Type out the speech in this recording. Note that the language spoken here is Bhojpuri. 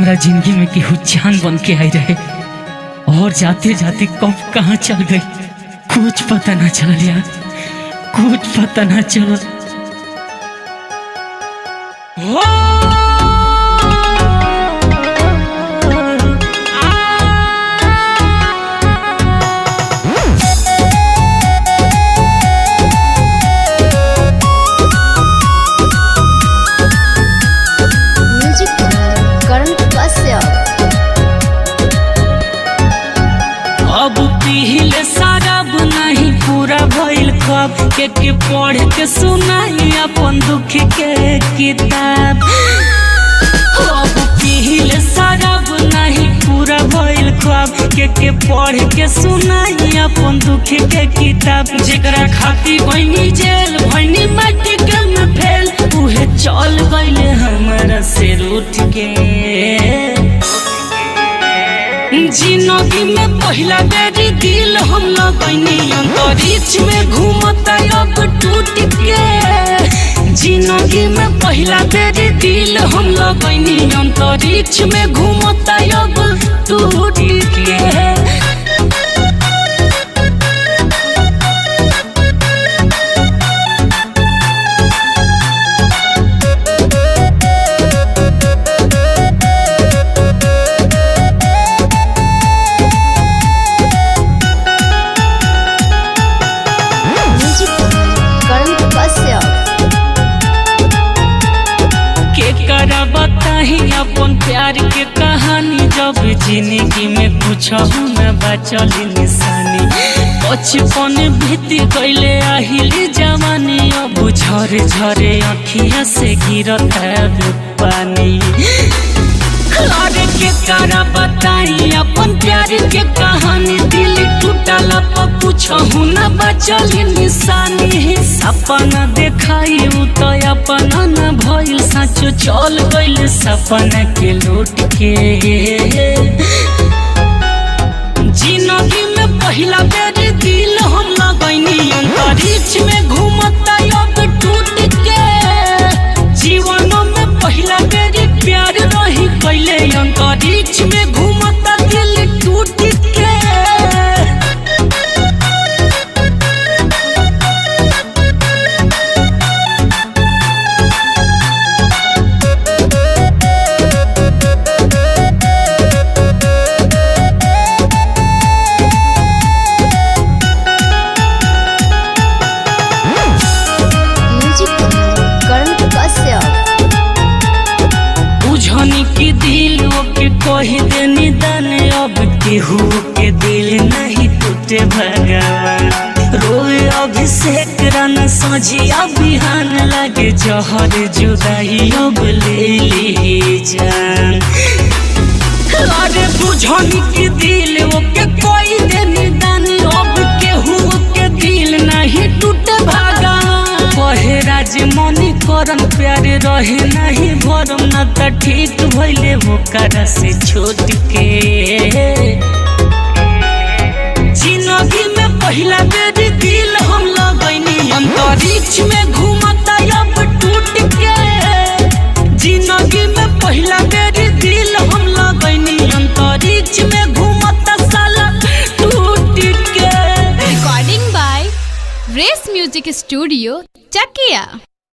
हमरा जिंदगी में केहू जान बन के आई रहे और जाते जाते कब कहाँ चल गई कुछ पता ना चल यार, कुछ पता ना चल। अब पीले शराब नहीं पूरा भइल खब के पढ़ के सुनाई अपन दुख के किताब। अब पीले शराब नहीं पूरा भइल खब के पढ़ के सुनाई अपन दुख के किताब। जेकरा खाती बनी जेल भनी माटी के में फेल उहे चल गइले हमरा से रूठ के। जिंदगी में पहला बेरी दिल हम लगनी अंतरिक्ष में घूमता अब टूट के। जिंदगी में पहला बेरी दिल हम लगनी अंतरिक्ष में घूमता अब टूट के। बताही अपन प्यार के कहानी जब जिंदगी में कुछ न बचल निशानी। बचपन बीत गईले आहिली जवानी अब झरे झरे अखिया से गिरत है पानी। अरे के करा बताई अपन प्यार के कहानी दिल टूटल पर कुछ न बचल निशानी। सपना देखाई तो अपना न भइल सच चल गइल सपना के लूट के। जिंदगी में पहला बेर दिल हम लगनी अंतरिक्ष में घूमता अब टूट के। जीवन में पहला बेर प्यार रही कैले अंतरिक्ष में घूमता दिल टूट के। की दिल के कही देनी दान अब केहू के दिल नहीं टूटे भगवान। रोए अभिषेक रन सजिया बिहान लगे जहर जुदाई अब ले ली जान। अरे बुझनी की दिल के कही देनी दान अब केहू के दिल नहीं टूटे भगवान। कहे राजमणि करन प्यार रहे नहीं भरम न त ठीक भइले ओकरा से छोट के। जिंदगी में पहला बेर दिल हम लगनी अंतरिक्ष में घूमता अब टूट के। जिंदगी में पहला बेर दिल हम लगनी अंतरिक्ष में घूमता साला टूट के। Recording by race music studio Chakiya.